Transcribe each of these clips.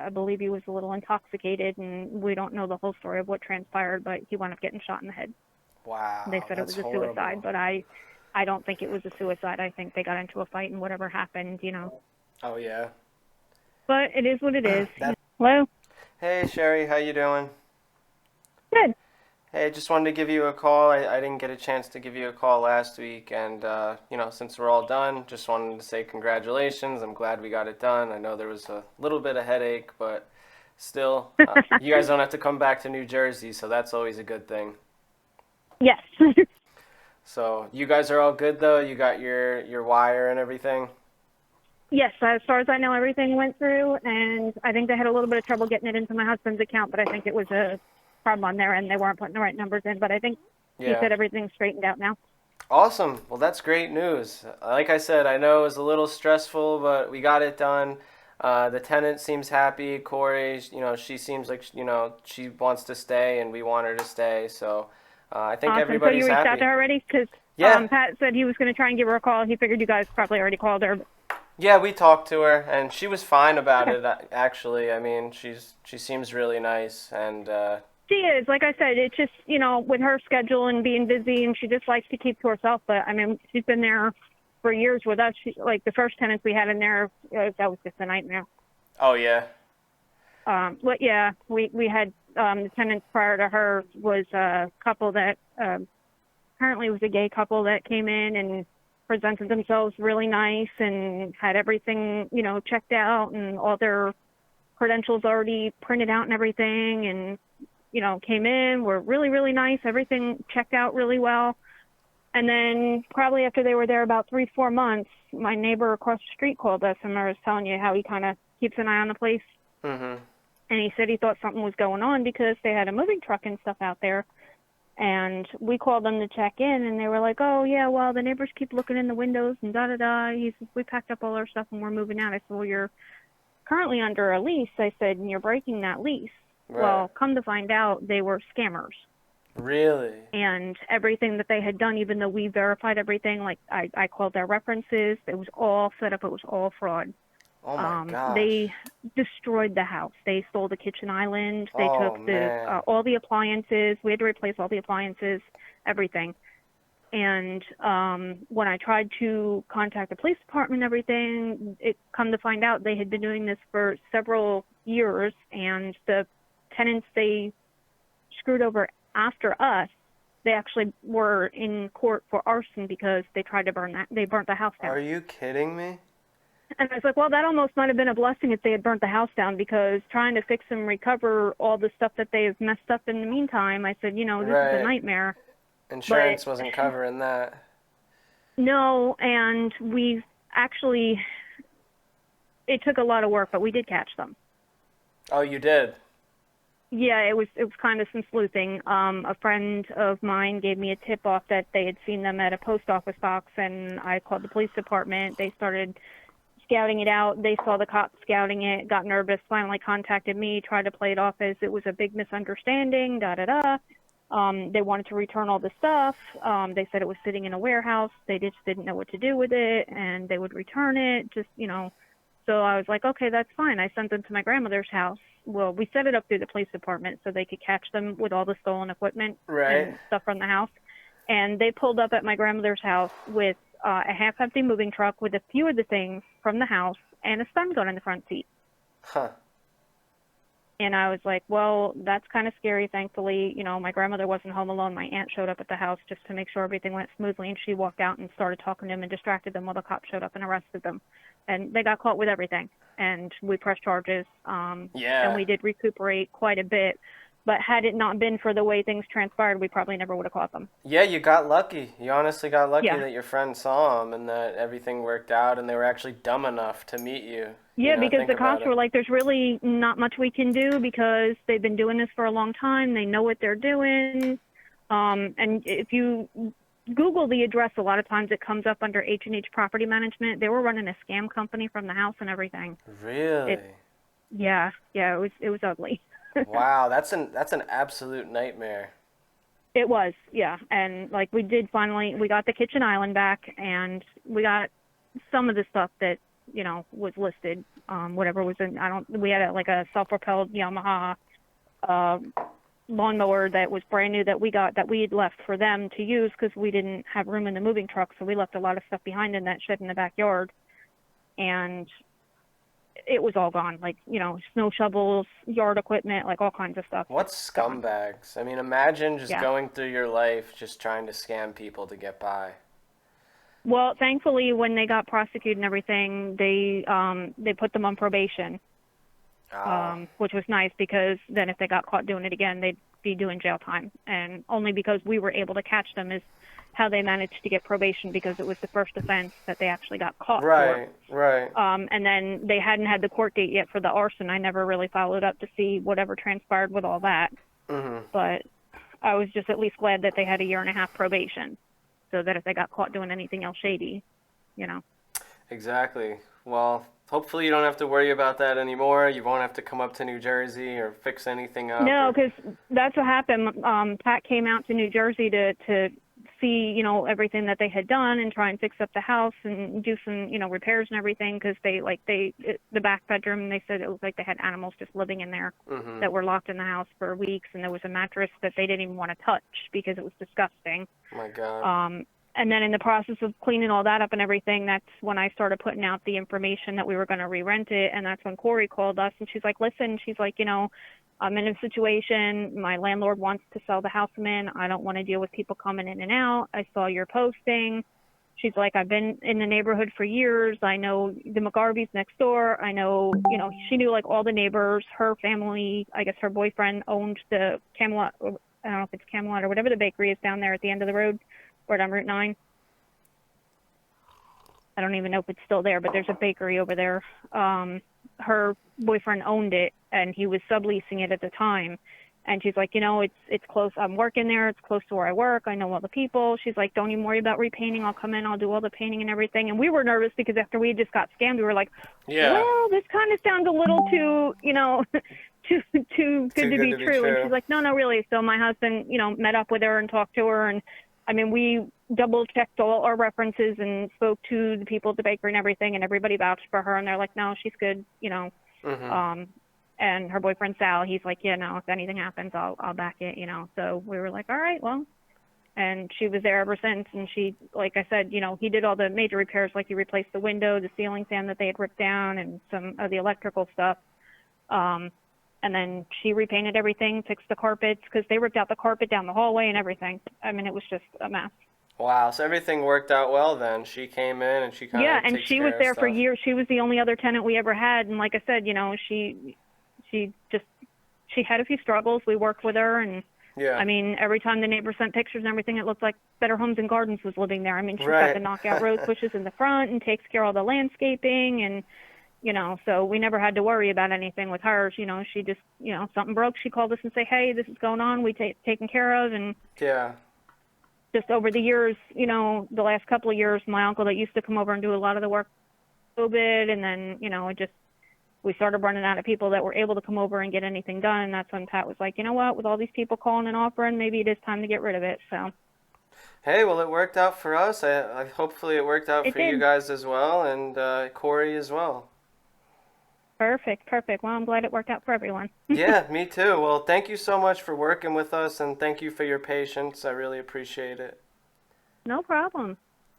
I believe he was a little intoxicated, and we don't know the whole story of what transpired, but he wound up getting shot in the head. They Wow, said it that's was a suicide, horrible. but I don't think it was a suicide. I think they got into a fight and whatever happened, Oh yeah. But it is what it is. That. Hello? Hey Sherry, how you doing? Good. Hey, just wanted to give you a call. I didn't get a chance to give you a call last week, and since we're all done, just wanted to say congratulations. I'm glad we got it done. I know there was a little bit of headache, but still, you guys don't have to come back to New Jersey, so that's always a good thing. Yes. So you guys are all good though. You got your wire and everything. Yes, as far as I know, everything went through, and I think they had a little bit of trouble getting it into my husband's account, but I think it was a problem on their end. They weren't putting the right numbers in, but I think he Yeah. said everything's straightened out now. Awesome. Well, that's great news. Like I said, I know it was a little stressful, but we got it done. The tenant seems happy. Corey, she seems like she wants to stay, and we want her to stay. So I think Awesome. So you everybody's reached out to happy. her already? Because Yeah, Pat said he was going to try and give her a call. He figured you guys probably already called her. yeah, we talked to her, and she was fine about Okay. it. Actually, I mean, she seems really nice, and She is. Like I said, it's just, with her schedule and being busy, and she just likes to keep to herself. But, I mean, she's been there for years with us. Like, the first tenants we had in there, that was just a nightmare. oh yeah, But, yeah, we had the tenants prior to her was a couple that apparently was a gay couple that came in and presented themselves really nice and had everything, checked out and all their credentials already printed out and everything, and came in, were really, really nice. Everything checked out really well. And then probably after they were there about 3-4 months, my neighbor across the street called us, and I was telling you how he kind of keeps an eye on the place. mhm, And he said he thought something was going on because they had a moving truck and stuff out there. And we called them to check in, and they were like, oh, yeah, well, the neighbors keep looking in the windows and da-da-da. He says, we packed up all our stuff and we're moving out. I said, well, you're currently under a lease. I said, and you're breaking that lease. right, Well, come to find out, they were scammers. really, And everything that they had done, even though we verified everything, like I called their references, it was all set up. It was all fraud. oh my They gosh, destroyed the house. They stole the kitchen island. They oh took man, all the appliances. We had to replace all the appliances, everything. And when I tried to contact the police department and everything, it come to find out they had been doing this for several years, and the tenants they screwed over after us, they actually were in court for arson because they tried to they burnt the house down. are you kidding me? And I was like, well, that almost might have been a blessing if they had burnt the house down, because trying to fix and recover all the stuff that they've messed up in the meantime, I said, this is a Right. nightmare. But Insurance wasn't covering that. no, and we actually, it took a lot of work, but we did catch them. Oh, you did? Yeah, it was kind of some sleuthing. A friend of mine gave me a tip off that they had seen them at a post office box, and I called the police department. They started scouting it out. They saw the cops scouting it, got nervous, finally contacted me, tried to play it off as it was a big misunderstanding, da da da. They wanted to return all the stuff. They said it was sitting in a warehouse. They just didn't know what to do with it, and they would return it. So I was like, okay, that's fine. I sent them to my grandmother's house. Well, we set it up through the police department so they could catch them with all the stolen equipment Right. and stuff from the house. And they pulled up at my grandmother's house with a half-empty moving truck with a few of the things from the house and a stun gun in the front seat. Huh. And I was like, well, that's kind of scary. Thankfully, my grandmother wasn't home alone. My aunt showed up at the house just to make sure everything went smoothly, and she walked out and started talking to them and distracted them while the cops showed up and arrested them. And they got caught with everything, and we pressed charges, and Yeah. we did recuperate quite a bit. But had it not been for the way things transpired, we probably never would have caught them. Yeah, you got lucky. You honestly got lucky Yeah. that your friend saw him and that everything worked out and they were actually dumb enough to meet you. Yeah, because Think the about cops were it. like, there's really not much we can do because they've been doing this for a long time. They know what they're doing. And if you Google the address, a lot of times it comes up under H&H Property Management. They were running a scam company from the house and everything. It, Really? yeah, it was ugly. Wow, that's an absolute nightmare. It was, yeah. And we got the kitchen island back, and we got some of the stuff that was listed. Whatever was in, we had like a self-propelled Yamaha uh, lawnmower that was brand new that we got, that we had left for them to use because we didn't have room in the moving truck. So we left a lot of stuff behind in that shed in the backyard. And it was all gone, like, snow shovels, yard equipment, like all kinds of stuff. What scumbags. I mean, imagine just Yeah. going through your life just trying to scam people to get by. Well, thankfully, when they got prosecuted and everything, they put them on probation, which was nice because then if they got caught doing it again, they'd be doing jail time. And only because we were able to catch them is how they managed to get probation, because it was the first offense that they actually got caught for. Right. And then they hadn't had the court date yet for the arson. I never really followed up to see whatever transpired with all that. Mm-hmm. But I was just at least glad that they had a 1.5 year probation, so that if they got caught doing anything else shady, Exactly. Well, hopefully you don't have to worry about that anymore. You won't have to come up to New Jersey or fix anything up. No, because that's what happened. Pat came out to New Jersey to see, everything that they had done and try and fix up the house and do some, repairs and everything, because the back bedroom, they said it was like they had animals just living in there Mm-hmm. that were locked in the house for weeks, and there was a mattress that they didn't even want to touch because it was disgusting. Oh my God. And then in the process of cleaning all that up and everything, that's when I started putting out the information that we were going to re-rent it. And that's when Corey called us, and she's like, listen, she's like, I'm in a situation. My landlord wants to sell the house I'm in. I don't want to deal with people coming in and out. I saw your posting. She's like, I've been in the neighborhood for years. I know the McGarveys next door. I know, she knew like all the neighbors. Her family, I guess her boyfriend owned the Camelot. I don't know if it's Camelot or whatever the bakery is down there at the end of the road, right on Route 9. I don't even know if it's still there, but there's a bakery over there. Her boyfriend owned it, and he was subleasing it at the time. And she's like, it's close. I'm working there. It's close to where I work. I know all the people. She's like, don't even worry about repainting. I'll come in. I'll do all the painting and everything. And we were nervous because after we just got scammed, we were like, Yeah. well, this kind of sounds a little too, too good to be true. And she's like, no, really. So my husband, met up with her and talked to her. And I mean, we double checked all our references and spoke to the people at the bakery and everything, and everybody vouched for her. And they're like, no, she's good, Mm-hmm. And her boyfriend Sal, he's like, yeah, no, if anything happens, I'll back it, So we were like, all right, well. And she was there ever since. And she, like I said, he did all the major repairs, like he replaced the window, the ceiling fan that they had ripped down, and some of the electrical stuff. And then she repainted everything, fixed the carpets, because they ripped out the carpet down the hallway and everything. I mean, it was just a mess. Wow, so everything worked out well then. She came in and she kind of and she was there for years. She was the only other tenant we ever had, and like I said, she had a few struggles. We worked with her, and yeah. I mean, every time the neighbors sent pictures and everything, it looked like Better Homes and Gardens was living there. I mean, she's got the knockout rose bushes in the front and takes care of all the landscaping, and so we never had to worry about anything with her. She just, something broke, she called us and say, hey, this is going on. We taken care of. And yeah. Just over the years, the last couple of years, my uncle that used to come over and do a lot of the work, COVID, and then, we started running out of people that were able to come over and get anything done. And that's when Pat was like, you know what, with all these people calling and offering, maybe it is time to get rid of it. So. Hey, well, it worked out for us. I hopefully it worked out for you guys as well, and Corey as well. Perfect. Well, I'm glad it worked out for everyone. Yeah, me too. Well, thank you so much for working with us, and thank you for your patience. I really appreciate it. No problem.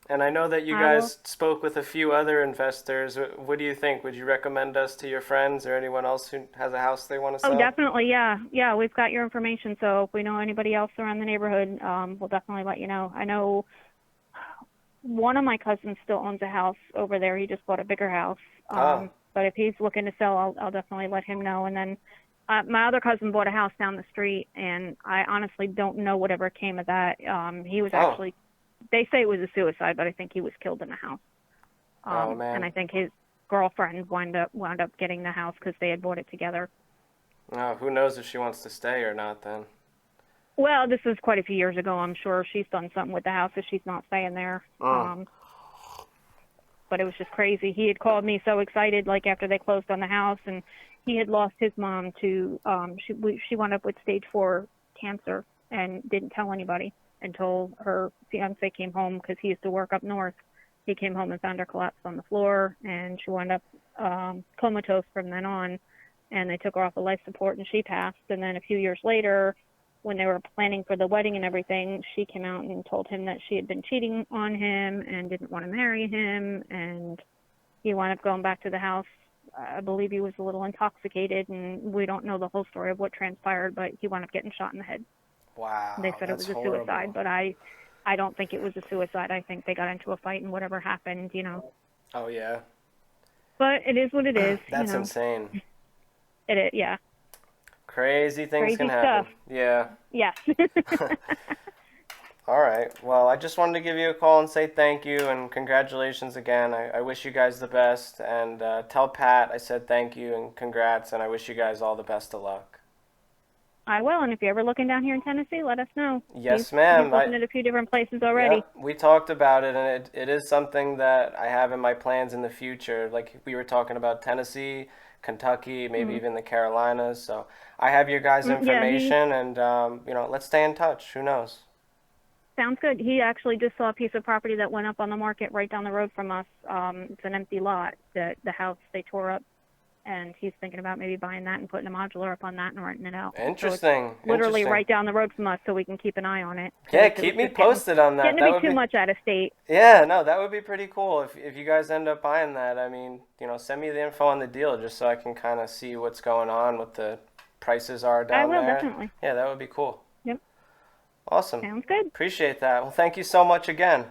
And I know that you guys spoke with a few other investors. What do you think? Would you recommend us to your friends or anyone else who has a house they want to sell? Oh, definitely, yeah. Yeah, we've got your information, so if we know anybody else around the neighborhood, we'll definitely let you know. I know one of my cousins still owns a house over there. He just bought a bigger house. But if he's looking to sell, I'll definitely let him know. And then my other cousin bought a house down the street, and I honestly don't know whatever came of that. He was actually, they say it was a suicide, but I think he was killed in the house. Oh, man. And I think his girlfriend wound up getting the house because they had bought it together. Oh, who knows if she wants to stay or not then. Well, this was quite a few years ago. I'm sure she's done something with the house if she's not staying there. But it was just crazy. He had called me so excited, like after they closed on the house, and he had lost his mom to, she wound up with stage 4 cancer and didn't tell anybody until her fiance came home because he used to work up north. he came home and found her collapsed on the floor, and she wound up comatose from then on. And they took her off of life support, and she passed. And then a few years later, when they were planning for the wedding and everything, she came out and told him that she had been cheating on him and didn't want to marry him. And he wound up going back to the house. I believe he was a little intoxicated, and we don't know the whole story of what transpired, but he wound up getting shot in the head. Wow, They said it was a suicide, but I don't think it was a suicide. I think they got into a fight, and whatever happened, Oh, yeah. But it is what it is. That's insane. It is, yeah. Crazy things Crazy can happen. stuff. Yeah. Yes. All right. Well, I just wanted to give you a call and say thank you and congratulations again. I wish you guys the best. And tell Pat I said thank you and congrats, and I wish you guys all the best of luck. I will, and if you're ever looking down here in Tennessee, let us know. Yes, ma'am. He's looking at a few different places already. Yep, we talked about it, and it is something that I have in my plans in the future. Like we were talking about Tennessee, Kentucky, maybe even the Carolinas. So I have your guys' information, and let's stay in touch. Who knows? Sounds good. He actually just saw a piece of property that went up on the market right down the road from us. It's an empty lot. The house they tore up, and he's thinking about maybe buying that and putting a modular up on that and renting it out. Interesting. So literally right down the road from us, so we can keep an eye on it. Yeah, keep me posted on that. Getting to be too much out of state. Yeah, no, that would be pretty cool if you guys end up buying that. I mean, send me the info on the deal just so I can kind of see what's going on, what the prices are down there. I will, definitely. Yeah, that would be cool. Yep. Awesome. Sounds good. Appreciate that. Well, thank you so much again.